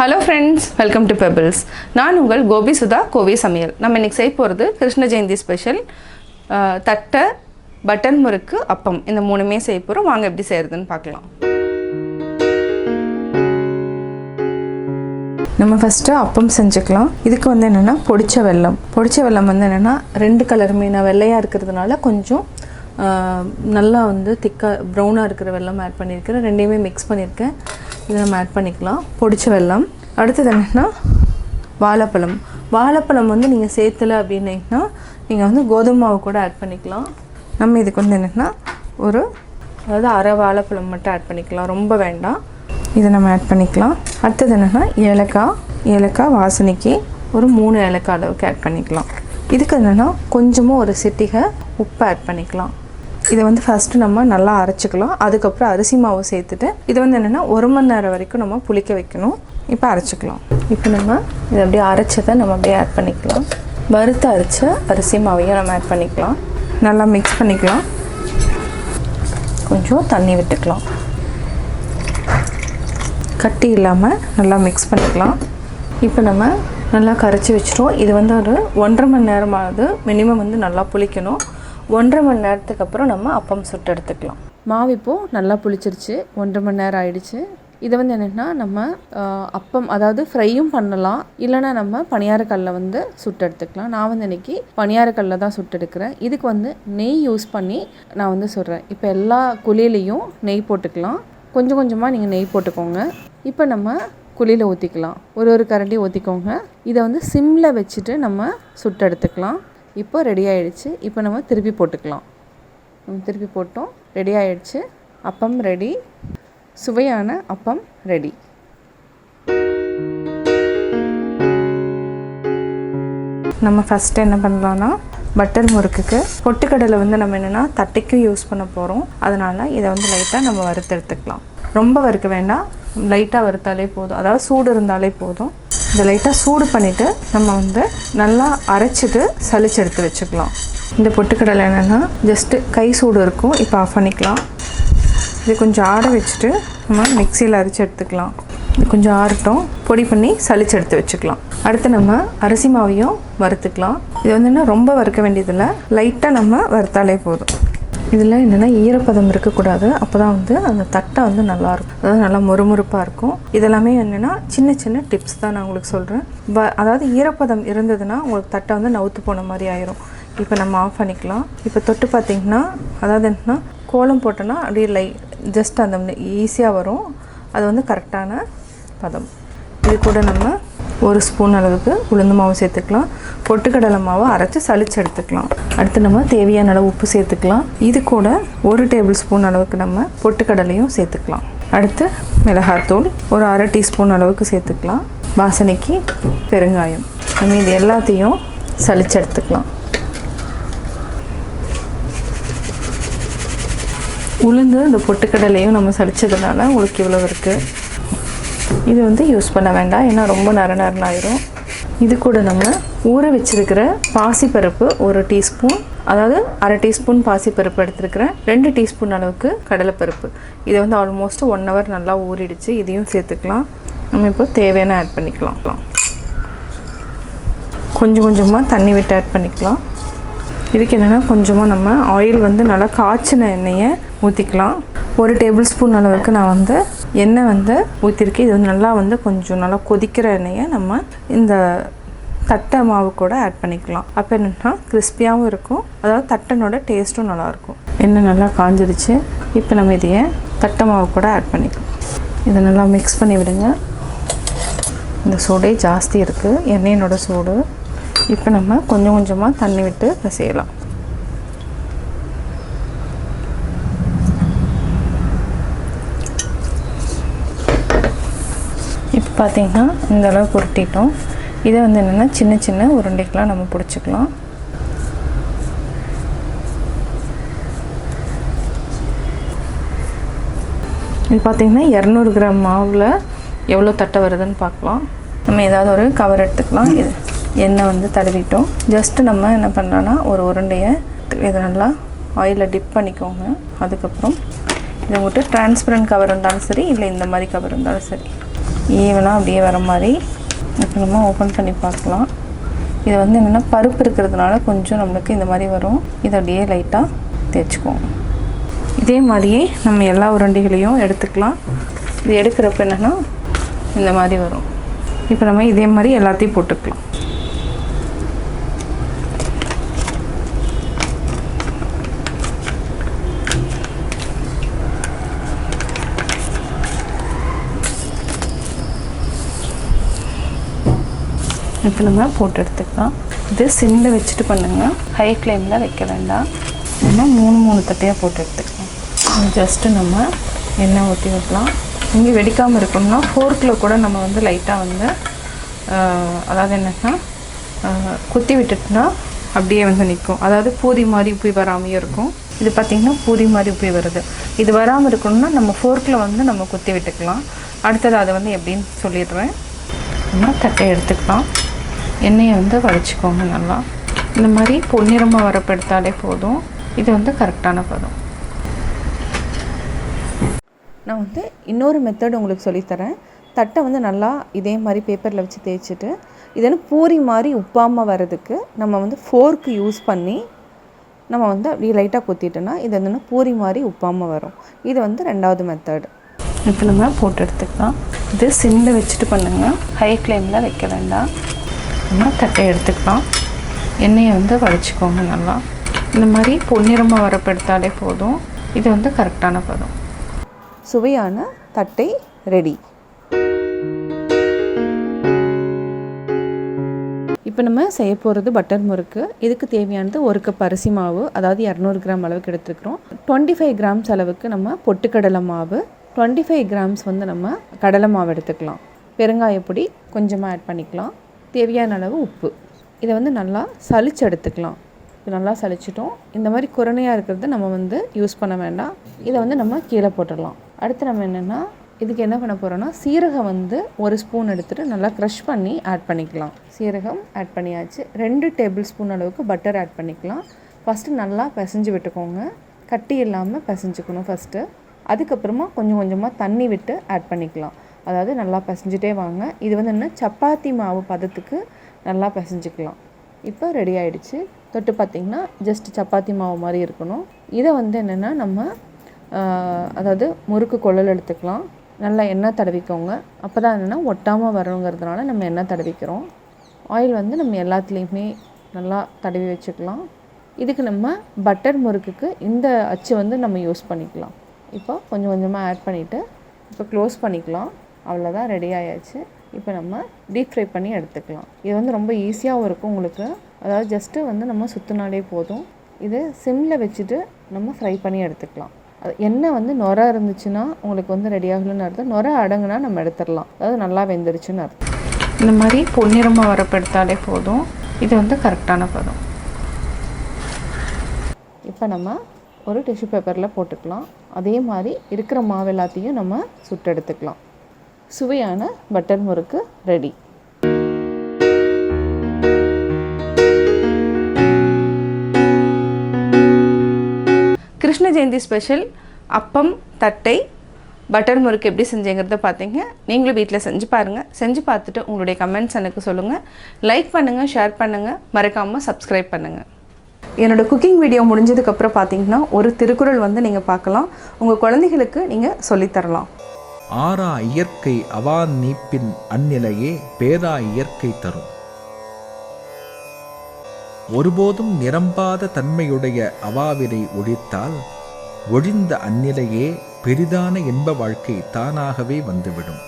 Hello friends, welcome to Pebbles. நான் உங்கள் கோபி சுதா கோவி சமையல். நம்ம இன்னைக்கு செய்ய போகிறது கிருஷ்ண ஜெயந்தி ஸ்பெஷல் தட்டை பட்டர்முருக்கு அப்பம். இந்த மூணுமே செய்ய போகிறோம். வாங்க எப்படி செய்யறதுன்னு பார்க்கலாம். நம்ம ஃபஸ்ட்டு அப்பம் செஞ்சுக்கலாம். இதுக்கு வந்து என்னென்னா பொடிச்ச வெல்லம் வந்து என்னென்னா ரெண்டு கலருமே நான் வெள்ளையாக இருக்கிறதுனால கொஞ்சம் நல்லா வந்து திக்காக ப்ரௌனாக இருக்கிற வெல்லம் ஆட் பண்ணியிருக்கிறேன். ரெண்டையுமே மிக்ஸ் பண்ணியிருக்கேன். இதை நம்ம ஆட் பண்ணிக்கலாம். பொடிச்ச வெல்லம். அடுத்தது என்னென்னா வாழைப்பழம் வந்து நீங்கள் சேர்த்தலை அப்படின்னீங்கன்னா நீங்கள் வந்து கோதுமை மாவு கூட ஆட் பண்ணிக்கலாம். நம்ம இதுக்கு வந்து என்னென்னா அதாவது அரை வாழைப்பழம் மட்டும் ஆட் பண்ணிக்கலாம், ரொம்ப வேண்டாம். இதை நம்ம ஆட் பண்ணிக்கலாம். அடுத்தது என்னென்னா ஏலக்காய் வாசனைக்கு ஒரு 3 ஏலக்காய் அளவுக்கு ஆட் பண்ணிக்கலாம். இதுக்கு என்னென்னா கொஞ்சமாக ஒரு சிட்டிகை உப்பு ஆட் பண்ணிக்கலாம். இதை வந்து ஃபஸ்ட்டு நம்ம நல்லா அரைச்சிக்கலாம். அதுக்கப்புறம் அரிசி மாவு சேர்த்துட்டு இதை வந்து என்னென்னா 1 மணி நேரம் வரைக்கும் நம்ம புளிக்க வைக்கணும். இப்போ அரைச்சிக்கலாம். இப்போ நம்ம இதை அப்படியே அரைச்சதை நம்ம அப்படியே ஆட் பண்ணிக்கலாம். வறுத்து அரைச்ச அரிசி மாவையும் நம்ம ஆட் பண்ணிக்கலாம். நல்லா மிக்ஸ் பண்ணிக்கலாம். கொஞ்சம் தண்ணி விட்டுக்கலாம். கட்டி இல்லாமல் நல்லா மிக்ஸ் பண்ணிக்கலாம். இப்போ நம்ம நல்லா கரைச்சி வச்சிட்டோம். இது வந்து ஒரு 1.5 மணி நேரமாவது மினிமம் வந்து நல்லா புளிக்கணும். 1.5 மணி நேரத்துக்கு அப்புறம் நம்ம அப்பம் சுட்டு எடுத்துக்கலாம். மாவு இப்போது நல்லா புளிச்சிருச்சு. 1.5 மணி நேரம் ஆயிடுச்சு. இதை வந்து என்னென்னா நம்ம அப்பம் அதாவது ஃப்ரையும் பண்ணலாம், இல்லைனா நம்ம பணியாரக்கல்லில் வந்து சுட்டு எடுத்துக்கலாம். நான் வந்து இன்றைக்கி பணியாரக்கல்லில் தான் சுட்டு எடுக்கிறேன். இதுக்கு வந்து நெய் யூஸ் பண்ணி நான் வந்து சுடுறேன். இப்போ எல்லா குழியிலையும் நெய் போட்டுக்கலாம். கொஞ்சம் கொஞ்சமாக நீங்கள் நெய் போட்டுக்கோங்க. இப்போ நம்ம குழியில் ஊற்றிக்கலாம். ஒரு கரண்டி ஊற்றிக்கோங்க. இதை வந்து சிம்மில் வச்சுட்டு நம்ம சுட்டு எடுத்துக்கலாம். இப்போ ரெடி ஆகிடுச்சு. இப்போ நம்ம திருப்பி போட்டுக்கலாம். திருப்பி போட்டோம். ரெடி ஆகிடுச்சு. அப்பம் ரெடி. சுவையான அப்பம் ரெடி. நம்ம ஃபஸ்ட்டு என்ன பண்ணலான்னா பட்டர் முறுக்குக்கு பொட்டுக்கடலை வந்து நம்ம என்னென்னா தட்டைக்கும் யூஸ் பண்ண போகிறோம். அதனால் இதை வந்து லைட்டாக நம்ம வறுத்து எடுத்துக்கலாம். ரொம்ப வறுக்க வேண்டாம், லைட்டாக வறுத்தாலே போதும். அதாவது சூடு இருந்தாலே போதும். இதை லைட்டாக சூடு பண்ணிவிட்டு நம்ம வந்து நல்லா அரைச்சிட்டு சளிச்சு எடுத்து வச்சுக்கலாம். இந்த பொட்டுக்கடலை என்னென்னா ஜஸ்ட்டு கை சூடு இருக்கும். இப்போ ஆஃப் பண்ணிக்கலாம். இது கொஞ்சம் ஆற வச்சுட்டு நம்ம மிக்சியில் அரைச்சி எடுத்துக்கலாம். இது கொஞ்சம் ஆறட்டும். பொடி பண்ணி சளிச்சு எடுத்து வச்சுக்கலாம். அடுத்து நம்ம அரிசி மாவையும் வறுத்துக்கலாம். இது வந்து என்ன ரொம்ப வறுக்க வேண்டியதில்லை, லைட்டாக நம்ம வறுத்தாலே போதும். இதில் என்னென்னா ஈரப்பதம் இருக்கக்கூடாது. அப்போ தான் வந்து அந்த தட்டை வந்து நல்லாயிருக்கும், அதாவது நல்லா முறுமுறுப்பாக இருக்கும். இதெல்லாமே என்னென்னா சின்ன சின்ன டிப்ஸ் தான் நான் உங்களுக்கு சொல்கிறேன். அதாவது ஈரப்பதம் இருந்ததுன்னா உங்களுக்கு தட்டை வந்து நவுத்து போன மாதிரி ஆயிரும். இப்போ நம்ம ஆஃப் பண்ணிக்கலாம். இப்போ தொட்டு பார்த்திங்கன்னா அதாவது என்னென்னா கோலம் போட்டோன்னா அப்படியே ஜஸ்ட் அந்த ஈஸியாக வரும். அது வந்து கரெக்டான பதம். இது கூட நம்ம 1 ஸ்பூன் அளவுக்கு உளுந்து மாவு சேர்த்துக்கலாம். பொட்டுக்கடலை மாவை அரைச்சி சளிச்சு எடுத்துக்கலாம். அடுத்து நம்ம தேவையான அளவு உப்பு சேர்த்துக்கலாம். இது கூட 1 டேபிள் ஸ்பூன் அளவுக்கு நம்ம பொட்டுக்கடலையும் சேர்த்துக்கலாம். அடுத்து மிளகாத்தூள் ஒரு 1/2 டீஸ்பூன் அளவுக்கு சேர்த்துக்கலாம். வாசனைக்கு பெருங்காயம். நம்ம இது எல்லாத்தையும் சளிச்சு எடுத்துக்கலாம். உளுந்து இந்த பொட்டுக்கடலையும் நம்ம சளிச்சதுனால உங்களுக்கு இவ்வளோ இருக்குது. இது வந்து யூஸ் பண்ண வேண்டாம், ஏன்னா ரொம்ப நரநரன்னு ஆயிரும். இது கூட நம்ம ஊற வச்சிருக்கிற பாசிப்பருப்பு 1 டீஸ்பூன், அதாவது 1/2 டீஸ்பூன் பாசிப்பருப்பு எடுத்துருக்கிறேன். 2 டீஸ்பூன் அளவுக்கு கடலைப்பருப்பு. இதை வந்து ஆல்மோஸ்ட் 1 ஹவர் நல்லா ஊறிடுச்சு. இதையும் சேர்த்துக்கலாம். நம்ம இப்போ தேவையான ஆட் பண்ணிக்கலாம். கொஞ்சம் கொஞ்சமாக தண்ணி விட்டு ஆட் பண்ணிக்கலாம். இதுக்கு என்னென்னா கொஞ்சமாக நம்ம ஆயில் வந்து நல்லா காய்ச்சின எண்ணெயை ஊற்றிக்கலாம். 1 டேபிள் ஸ்பூன் அளவுக்கு நான் வந்து எண்ணெய் வந்து ஊற்றிருக்கேன். இது வந்து நல்லா வந்து கொஞ்சம் நல்லா கொதிக்கிற எண்ணெயை நம்ம இந்த தட்டை மாவு கூட ஆட் பண்ணிக்கலாம். அப்போ என்னென்னா கிறிஸ்பியாகவும் இருக்கும், அதாவது தட்டனோட டேஸ்ட்டும் நல்லாயிருக்கும். எண்ணெய் நல்லா காஞ்சிடுச்சு. இப்போ நம்ம இதையே தட்டை மாவு கூட ஆட் பண்ணிக்கலாம். இதை நல்லா மிக்ஸ் பண்ணி விடுங்க. இந்த சூடே ஜாஸ்தி இருக்குது, எண்ணெயினோட சூடு. இப்போ நம்ம கொஞ்சம் கொஞ்சமாக தண்ணி விட்டு செய்யலாம். இப்போ பார்த்திங்கன்னா இந்த அளவுக்கு உருட்டிட்டோம். இதை வந்து என்னென்னா சின்ன சின்ன உருண்டைகளாக நம்ம பிடிச்சிக்கலாம். இது பார்த்திங்கன்னா 200 கிராம் மாவில் எவ்வளோ தட்டை வருதுன்னு பார்க்கலாம். நம்ம ஏதாவது ஒரு கவர் எடுத்துக்கலாம். இது எண்ணெய் வந்து தடவிட்டோம். ஜஸ்ட்டு நம்ம என்ன பண்ணலான்னா ஒரு உருண்டையை இதை நல்லா ஆயிலில் டிப் பண்ணிக்கோங்க. அதுக்கப்புறம் இதை விட்டு டிரான்ஸ்பரண்ட் கவர் இருந்தாலும் சரி, இல்லை இந்த மாதிரி கவர் இருந்தாலும் சரி, ஈவனாக அப்படியே வர மாதிரி இப்போ நம்ம ஓப்பன் பண்ணி பார்க்கலாம். இது வந்து என்னென்னா பருப்பு இருக்கிறதுனால கொஞ்சம் நம்மளுக்கு இந்த மாதிரி வரும். இதை அப்படியே லைட்டாக தேய்ச்சிக்குவோம். இதே மாதிரியே நம்ம எல்லா உருண்டைகளையும் எடுத்துக்கலாம். இது எடுக்கிறப்ப என்னென்னா இந்த மாதிரி வரும். இப்போ நம்ம இதே மாதிரி எல்லாத்தையும் போட்டுக்கலாம். இப்போ நம்ம போட்டு எடுத்துக்கலாம். இது சிம்மில் வச்சுட்டு பண்ணுங்கள், ஹை ஃப்ளேமில் வைக்க வேண்டாம். நம்ம 3 தட்டையாக போட்டு எடுத்துக்கலாம். ஜஸ்ட்டு நம்ம எண்ணெய் ஊற்றி வைக்கலாம். இங்கே வெடிக்காமல் இருக்கணும்னா ஃபோர்க்கில் கூட நம்ம வந்து லைட்டாக வந்து அதாவது என்னென்னா குத்தி விட்டுட்டுனா அப்படியே வந்து நிற்கும். அதாவது பூரி மாதிரி உப்பி வராமையும் இருக்கும். இது பார்த்திங்கன்னா பூரி மாதிரி உப்பி வருது. இது வராமல் இருக்கணும்னா நம்ம ஃபோர்க்கில் வந்து நம்ம குத்தி விட்டுக்கலாம். அடுத்தது அதை வந்து எப்படின்னு சொல்லிடுறேன். நம்ம தட்டை எடுத்துக்கலாம். எண்ணெயை வந்து வடிச்சிக்கோங்க நல்லா. இந்த மாதிரி பொன்னிறமாக வரப்படுத்தாலே போதும். இது வந்து கரெக்டான பதம். நான் வந்து இன்னொரு மெத்தட் உங்களுக்கு சொல்லித்தரேன். தட்டை வந்து நல்லா இதே மாதிரி பேப்பரில் வச்சு தேய்ச்சிட்டு இதெல்லாம் பூரி மாதிரி உப்பாமல் வர்றதுக்கு நம்ம வந்து ஃபோர்க்கு யூஸ் பண்ணி நம்ம வந்து அப்படியே லைட்டாக குத்திட்டோன்னா இது வந்து பூரி மாதிரி உப்பாமல் வரும். இது வந்து 2வது மெத்தட். இப்போ நம்ம போட்டு எடுத்துக்கலாம். இது சிம்மில் வச்சுட்டு பண்ணுங்கள், ஹை ஃப்ளேமில் வைக்க வேண்டாம். நம்ம தட்டை எடுத்துக்கலாம். எண்ணெயை வந்து வடிச்சிக்கோங்க நல்லா. இந்த மாதிரி பொன்னிறமாக வரப்படுத்தாலே போதும். இது வந்து கரெக்டான பதம். சுவையான தட்டை ரெடி. இப்போ நம்ம செய்ய போகிறது பட்டர் முறுக்கு. இதுக்கு தேவையானது 1 கப் அரிசி மாவு, அதாவது 200 கிராம் அளவுக்கு எடுத்துக்கிறோம். 25 கிராம்ஸ் அளவுக்கு நம்ம பொட்டுக்கடலை மாவு, 25 கிராம்ஸ் வந்து நம்ம கடலை மாவு எடுத்துக்கலாம். பெருங்காயப்பொடி கொஞ்சமாக ஆட் பண்ணிக்கலாம். தேவையான அளவு உப்பு. இதை வந்து நல்லா சலிச்சு எடுத்துக்கலாம். இது நல்லா சலிச்சிட்டோம். இந்த மாதிரி குரணையாக இருக்கிறத நம்ம வந்து யூஸ் பண்ண வேண்டாம். இதை வந்து நம்ம கீழே போட்டுடலாம். அடுத்து நம்ம என்னென்னா இதுக்கு என்ன பண்ண போகிறோன்னா சீரகம் வந்து 1 ஸ்பூன் எடுத்துகிட்டு நல்லா க்ரஷ் பண்ணி ஆட் பண்ணிக்கலாம். சீரகம் ஆட் பண்ணியாச்சு. 2 டேபிள் ஸ்பூன் அளவுக்கு பட்டர் ஆட் பண்ணிக்கலாம். ஃபஸ்ட்டு நல்லா பிசைஞ்சு விட்டுக்கோங்க. கட்டி இல்லாமல் பிசைஞ்சுக்கணும் ஃபஸ்ட்டு. அதுக்கப்புறமா கொஞ்சம் கொஞ்சமாக தண்ணி விட்டு ஆட் பண்ணிக்கலாம். அதாவது நல்லா பிசைஞ்சிட்டே வாங்க. இது வந்து என்ன சப்பாத்தி மாவு பதத்துக்கு நல்லா பிசைஞ்சிக்கலாம். இப்போ ரெடி ஆகிடுச்சு. தொட்டு பார்த்திங்கன்னா ஜஸ்ட் சப்பாத்தி மாவு மாதிரி இருக்கணும். இதை வந்து என்னென்னா நம்ம அதாவது முறுக்கு குழல் எடுத்துக்கலாம். நல்லா எண்ணெய் தடவிக்கோங்க. அப்போ தான் என்னென்னா ஒட்டாமல் வரணுங்கிறதுனால நம்ம எண்ணெய் தடவிக்கிறோம். ஆயில் வந்து நம்ம எல்லாத்துலேயுமே நல்லா தடவி வச்சுக்கலாம். இதுக்கு நம்ம பட்டர் முறுக்குக்கு இந்த அச்சு வந்து நம்ம யூஸ் பண்ணிக்கலாம். இப்போ கொஞ்சம் கொஞ்சமாக ஆட் பண்ணிவிட்டு இப்போ க்ளோஸ் பண்ணிக்கலாம். அவ்வளோதான், ரெடி ஆயாச்சு. இப்போ நம்ம டீப் ஃப்ரை பண்ணி எடுத்துக்கலாம். இது வந்து ரொம்ப ஈஸியாகவும் இருக்கும் உங்களுக்கு. அதாவது ஜஸ்ட்டு வந்து நம்ம சுற்றினாலே போதும். இது சிம்மில் வச்சுட்டு நம்ம ஃப்ரை பண்ணி எடுத்துக்கலாம். அது எண்ணெய் வந்து நுரை இருந்துச்சுன்னா உங்களுக்கு வந்து ரெடி ஆகலன்னு அர்த்தம். நுரை அடங்குனா நம்ம எடுத்துடலாம். அதாவது நல்லா வெந்துருச்சுன்னு அர்த்தம். இந்த மாதிரி பொன்னிறமாக வரப்படுத்தாலே போதும். இது வந்து கரெக்டான பதம். இப்போ நம்ம ஒரு டிஷ்யூ பேப்பரில் போட்டுக்கலாம். அதே மாதிரி இருக்கிற மாவு எல்லாத்தையும் நம்ம சுட்டு எடுத்துக்கலாம். சுவையான பட்டர் முறுக்கு ரெடி. கிருஷ்ண ஜெயந்தி ஸ்பெஷல் அப்பம், தட்டை, பட்டர் முறுக்கு எப்படி செஞ்சேங்கிறத பார்த்தீங்க. நீங்களும் வீட்டில் செஞ்சு பாருங்கள். செஞ்சு பார்த்துட்டு உங்களுடைய கமெண்ட்ஸ் எனக்கு சொல்லுங்கள். லைக் பண்ணுங்கள், ஷேர் பண்ணுங்கள், மறக்காமல் சப்ஸ்கிரைப் பண்ணுங்கள். என்னோடய குக்கிங் வீடியோ முடிஞ்சதுக்கப்புறம் பார்த்தீங்கன்னா ஒரு திருக்குறள் வந்து நீங்கள் பார்க்கலாம். உங்கள் குழந்தைகளுக்கு நீங்கள் சொல்லித்தரலாம். ஆறா இயற்கை அவா நீப்பின் அந்நிலையே பேரா இயற்கை தரும். ஒருபோதும் நிரம்பாத தன்மையுடைய அவாவினை ஒழித்தால் ஒழிந்த அந்நிலையே பெரிதான இன்ப வாழ்க்கை தானாகவே வந்துவிடும்.